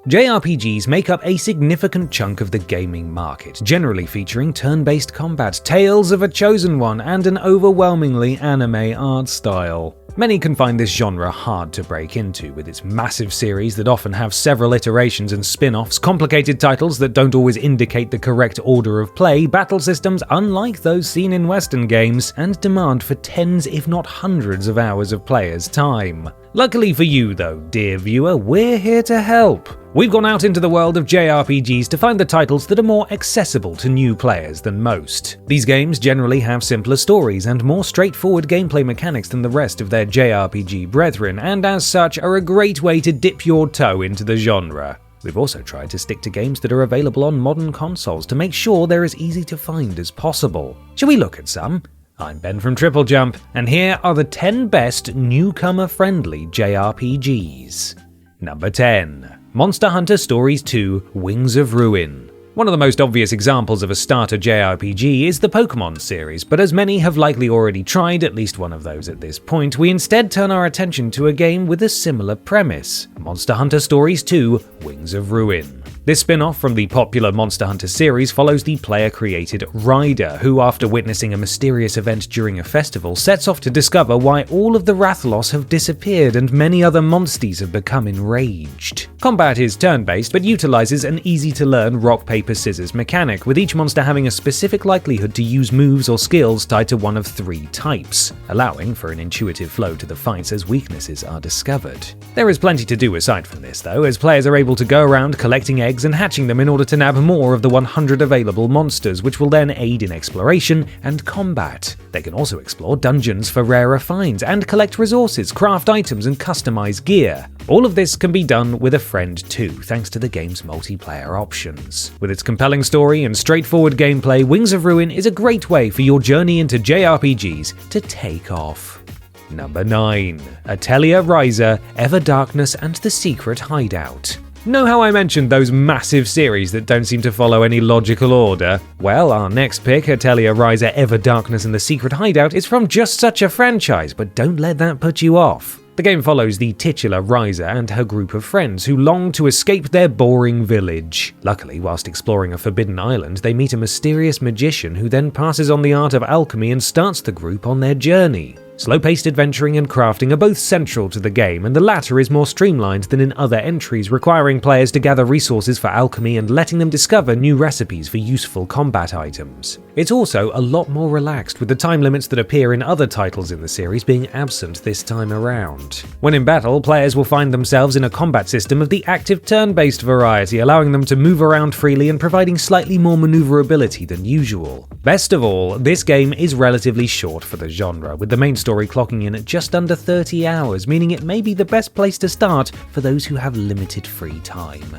JRPGs make up a significant chunk of the gaming market, generally featuring turn-based combat, tales of a chosen one, and an overwhelmingly anime art style. Many can find this genre hard to break into, with its massive series that often have several iterations and spin-offs, complicated titles that don't always indicate the correct order of play, battle systems unlike those seen in Western games, and demand for tens if not hundreds of hours of players' time. Luckily for you though, dear viewer, we're here to help. We've gone out into the world of JRPGs to find the titles that are more accessible to new players than most. These games generally have simpler stories and more straightforward gameplay mechanics than the rest of their JRPG brethren, and as such are a great way to dip your toe into the genre. We've also tried to stick to games that are available on modern consoles to make sure they're as easy to find as possible. Shall we look at some? I'm Ben from TripleJump, and here are the 10 best newcomer-friendly JRPGs. Number 10. Monster Hunter Stories 2: Wings of Ruin. One of the most obvious examples of a starter JRPG is the Pokémon series, but as many have likely already tried at least one of those at this point, we instead turn our attention to a game with a similar premise: Monster Hunter Stories 2: Wings of Ruin. This spin-off from the popular Monster Hunter series follows the player-created Ryder, who after witnessing a mysterious event during a festival sets off to discover why all of the Rathalos have disappeared and many other monsties have become enraged. Combat is turn-based, but utilizes an easy-to-learn rock-paper-scissors mechanic, with each monster having a specific likelihood to use moves or skills tied to one of 3 types, allowing for an intuitive flow to the fights as weaknesses are discovered. There is plenty to do aside from this though, as players are able to go around collecting eggs and hatching them in order to nab more of the 100 available monsters, which will then aid in exploration and combat. They can also explore dungeons for rarer finds and collect resources, craft items, and customize gear. All of this can be done with a friend too, thanks to the game's multiplayer options. With its compelling story and straightforward gameplay, Wings of Ruin is a great way for your journey into JRPGs to take off. Number 9. Atelier Ryza: Ever Darkness and the Secret Hideout. Know how I mentioned those massive series that don't seem to follow any logical order? Well, our next pick, Atelier Ryza: Ever Darkness and the Secret Hideout, is from just such a franchise, but don't let that put you off. The game follows the titular Ryza and her group of friends who long to escape their boring village. Luckily, whilst exploring a forbidden island, they meet a mysterious magician who then passes on the art of alchemy and starts the group on their journey. Slow-paced adventuring and crafting are both central to the game, and the latter is more streamlined than in other entries, requiring players to gather resources for alchemy and letting them discover new recipes for useful combat items. It's also a lot more relaxed, with the time limits that appear in other titles in the series being absent this time around. When in battle, players will find themselves in a combat system of the active turn-based variety, allowing them to move around freely and providing slightly more maneuverability than usual. Best of all, this game is relatively short for the genre, with the main story clocking in at just under 30 hours, meaning it may be the best place to start for those who have limited free time.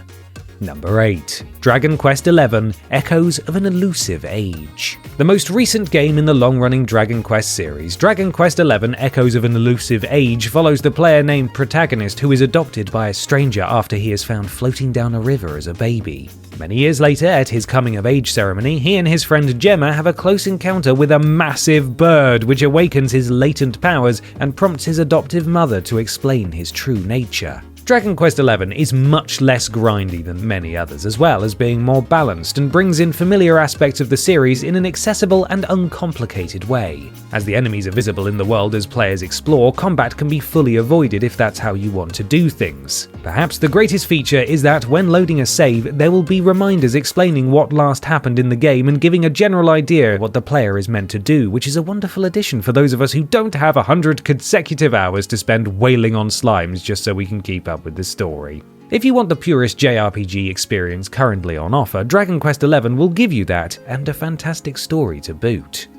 Number 8. Dragon Quest XI: Echoes of an Elusive Age. The most recent game in the long-running Dragon Quest series, Dragon Quest XI: Echoes of an Elusive Age follows the player-named protagonist who is adopted by a stranger after he is found floating down a river as a baby. Many years later, at his coming-of-age ceremony, he and his friend Gemma have a close encounter with a massive bird, which awakens his latent powers and prompts his adoptive mother to explain his true nature. Dragon Quest XI is much less grindy than many others, as well as being more balanced and brings in familiar aspects of the series in an accessible and uncomplicated way. As the enemies are visible in the world as players explore, combat can be fully avoided if that's how you want to do things. Perhaps the greatest feature is that when loading a save, there will be reminders explaining what last happened in the game and giving a general idea of what the player is meant to do, which is a wonderful addition for those of us who don't have 100 consecutive hours to spend wailing on slimes just so we can keep up with the story. If you want the purest JRPG experience currently on offer, Dragon Quest XI will give you that, and a fantastic story to boot.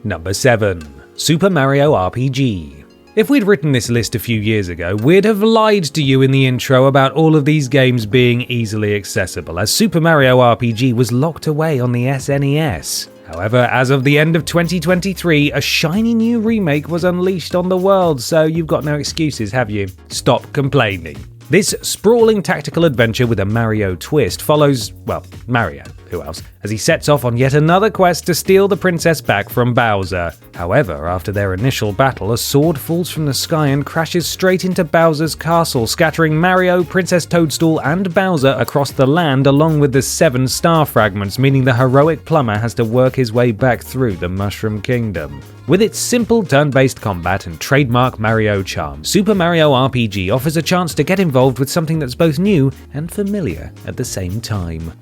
Number 7. Super Mario RPG. If we'd written this list a few years ago, we'd have lied to you in the intro about all of these games being easily accessible, as Super Mario RPG was locked away on the SNES. However, as of the end of 2023, a shiny new remake was unleashed on the world, so you've got no excuses, have you? Stop complaining. This sprawling tactical adventure with a Mario twist follows, well, Mario, who else, as he sets off on yet another quest to steal the princess back from Bowser. However, after their initial battle, a sword falls from the sky and crashes straight into Bowser's castle, scattering Mario, Princess Toadstool, and Bowser across the land along with the 7 star fragments, meaning the heroic plumber has to work his way back through the Mushroom Kingdom. With its simple turn-based combat and trademark Mario charm, Super Mario RPG offers a chance to get involved with something that's both new and familiar at the same time.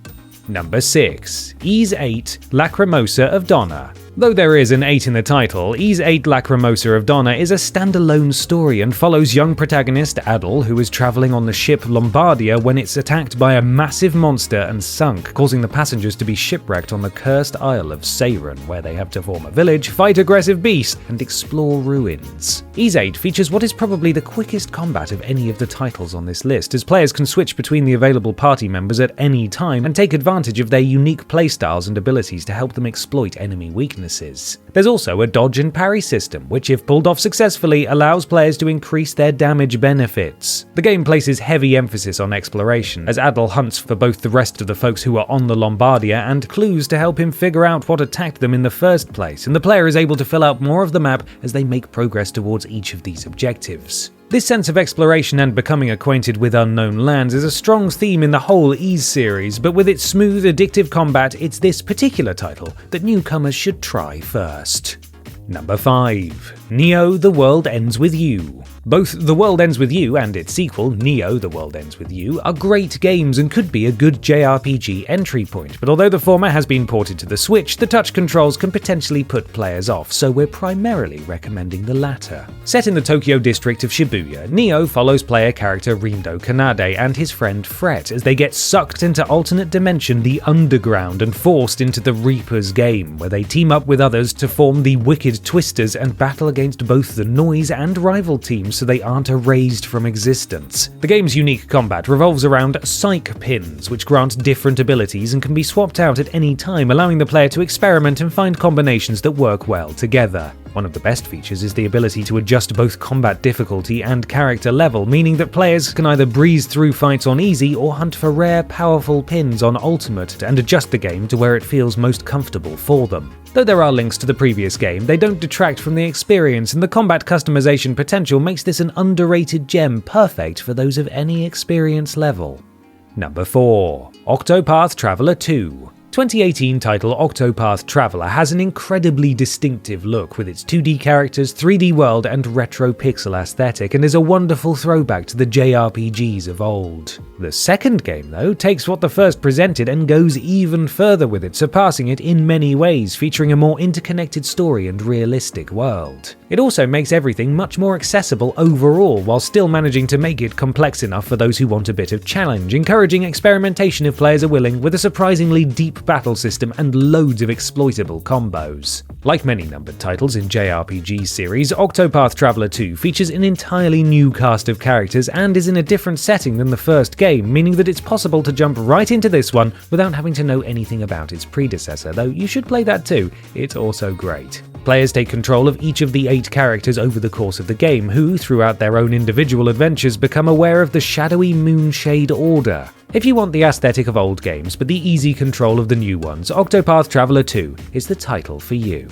Number 6. Ys 8 Lacrimosa of Donna. Though there is an 8 in the title, Ys 8 Lacrimosa of Donna is a standalone story and follows young protagonist Adel, who is travelling on the ship Lombardia when it's attacked by a massive monster and sunk, causing the passengers to be shipwrecked on the cursed Isle of Seiren, where they have to form a village, fight aggressive beasts, and explore ruins. Ys 8 features what is probably the quickest combat of any of the titles on this list, as players can switch between the available party members at any time and take advantage of their unique playstyles and abilities to help them exploit enemy weaknesses. There's also a dodge and parry system, which if pulled off successfully allows players to increase their damage benefits. The game places heavy emphasis on exploration, as Adel hunts for both the rest of the folks who are on the Lombardia and clues to help him figure out what attacked them in the first place, and the player is able to fill out more of the map as they make progress towards each of these objectives. This sense of exploration and becoming acquainted with unknown lands is a strong theme in the whole Ys series, but with its smooth, addictive combat, it's this particular title that newcomers should try first. Number 5. Neo: The World Ends With You. Both The World Ends With You and its sequel, Neo: The World Ends With You, are great games and could be a good JRPG entry point, but although the former has been ported to the Switch, the touch controls can potentially put players off, so we're primarily recommending the latter. Set in the Tokyo district of Shibuya, Neo follows player character Rindo Kanade and his friend Fret as they get sucked into alternate dimension the Underground and forced into the Reaper's game, where they team up with others to form the Wicked Twisters and battle against both the Noise and rival teams so they aren't erased from existence. The game's unique combat revolves around psych pins, which grant different abilities and can be swapped out at any time, allowing the player to experiment and find combinations that work well together. One of the best features is the ability to adjust both combat difficulty and character level, meaning that players can either breeze through fights on easy or hunt for rare, powerful pins on ultimate and adjust the game to where it feels most comfortable for them. Though there are links to the previous game, they don't detract from the experience, and the combat customization potential makes this an underrated gem perfect for those of any experience level. Number 4. Octopath Traveler 2. 2018 title Octopath Traveler has an incredibly distinctive look with its 2D characters, 3D world, and retro pixel aesthetic, and is a wonderful throwback to the JRPGs of old. The second game, though, takes what the first presented and goes even further with it, surpassing it in many ways, featuring a more interconnected story and realistic world. It also makes everything much more accessible overall, while still managing to make it complex enough for those who want a bit of challenge, encouraging experimentation if players are willing, with a surprisingly deep battle system and loads of exploitable combos. Like many numbered titles in JRPG series, Octopath Traveler 2 features an entirely new cast of characters and is in a different setting than the first game, meaning that it's possible to jump right into this one without having to know anything about its predecessor, though you should play that too, it's also great. Players take control of each of the 8 characters over the course of the game, who, throughout their own individual adventures, become aware of the shadowy Moonshade Order. If you want the aesthetic of old games but the easy control of the new ones, Octopath Traveler 2 is the title for you.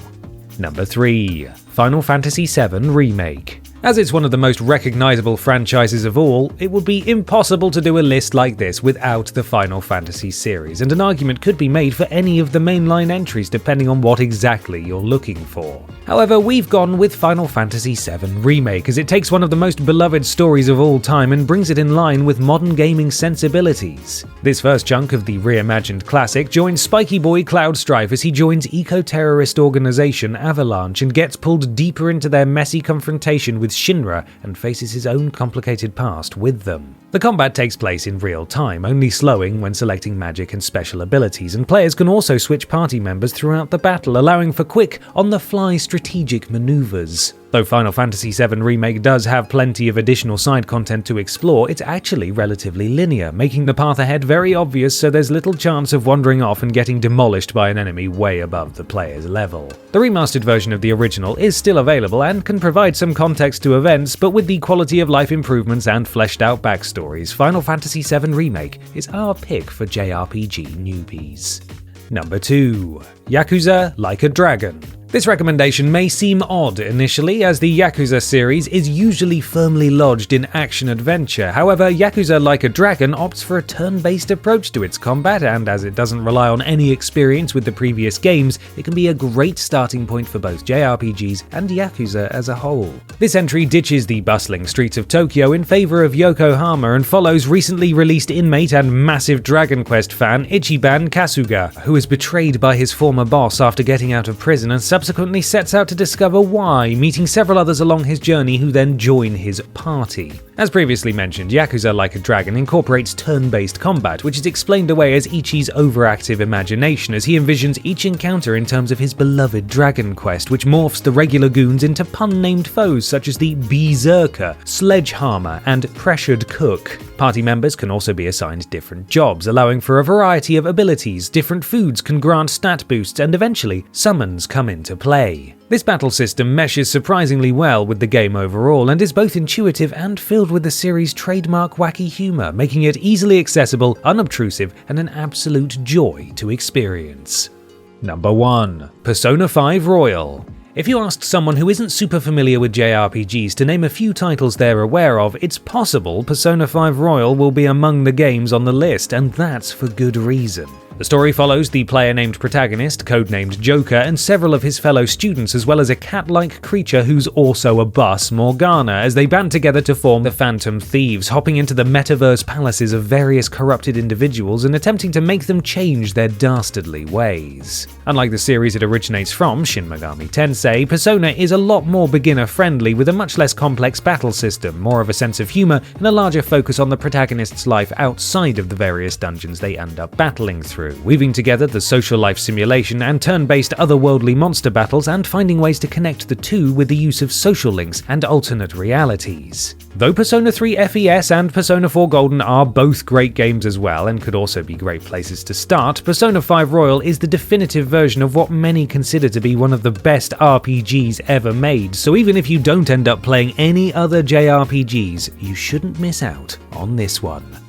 Number 3. Final Fantasy VII Remake. As it's one of the most recognizable franchises of all, it would be impossible to do a list like this without the Final Fantasy series, and an argument could be made for any of the mainline entries depending on what exactly you're looking for. However, we've gone with Final Fantasy VII Remake, as it takes one of the most beloved stories of all time and brings it in line with modern gaming sensibilities. This first chunk of the reimagined classic joins Spiky Boy Cloud Strife as he joins eco-terrorist organization Avalanche and gets pulled deeper into their messy confrontation with Shinra and faces his own complicated past with them. The combat takes place in real time, only slowing when selecting magic and special abilities, and players can also switch party members throughout the battle, allowing for quick, on-the-fly strategic maneuvers. Though Final Fantasy VII Remake does have plenty of additional side content to explore, it's actually relatively linear, making the path ahead very obvious, so there's little chance of wandering off and getting demolished by an enemy way above the player's level. The remastered version of the original is still available and can provide some context to events, but with the quality of life improvements and fleshed out backstories, Final Fantasy VII Remake is our pick for JRPG newbies. Number 2. Yakuza Like a Dragon. This recommendation may seem odd initially, as the Yakuza series is usually firmly lodged in action-adventure. However, Yakuza Like a Dragon opts for a turn-based approach to its combat, and as it doesn't rely on any experience with the previous games, it can be a great starting point for both JRPGs and Yakuza as a whole. This entry ditches the bustling streets of Tokyo in favor of Yokohama and follows recently released inmate and massive Dragon Quest fan Ichiban Kasuga, who is betrayed by his former boss after getting out of prison and subsequently sets out to discover why, meeting several others along his journey who then join his party. As previously mentioned, Yakuza Like a Dragon incorporates turn-based combat, which is explained away as Ichi's overactive imagination as he envisions each encounter in terms of his beloved Dragon Quest, which morphs the regular goons into pun-named foes such as the Berserker, Sledgehammer, and Pressured Cook. Party members can also be assigned different jobs, allowing for a variety of abilities, different foods can grant stat boosts, and eventually, summons come into play. This battle system meshes surprisingly well with the game overall and is both intuitive and filled with the series' trademark wacky humor, making it easily accessible, unobtrusive, and an absolute joy to experience. Number 1. Persona 5 Royal. If you asked someone who isn't super familiar with JRPGs to name a few titles they're aware of, it's possible Persona 5 Royal will be among the games on the list, and that's for good reason. The story follows the player-named protagonist, codenamed Joker, and several of his fellow students, as well as a cat-like creature who's also a bus, Morgana, as they band together to form the Phantom Thieves, hopping into the metaverse palaces of various corrupted individuals and attempting to make them change their dastardly ways. Unlike the series it originates from, Shin Megami Tensei, Persona is a lot more beginner-friendly with a much less complex battle system, more of a sense of humor, and a larger focus on the protagonist's life outside of the various dungeons they end up battling through, weaving together the social life simulation and turn-based otherworldly monster battles and finding ways to connect the two with the use of social links and alternate realities. Though Persona 3 FES and Persona 4 Golden are both great games as well and could also be great places to start, Persona 5 Royal is the definitive version of what many consider to be one of the best RPGs ever made, so even if you don't end up playing any other JRPGs, you shouldn't miss out on this one.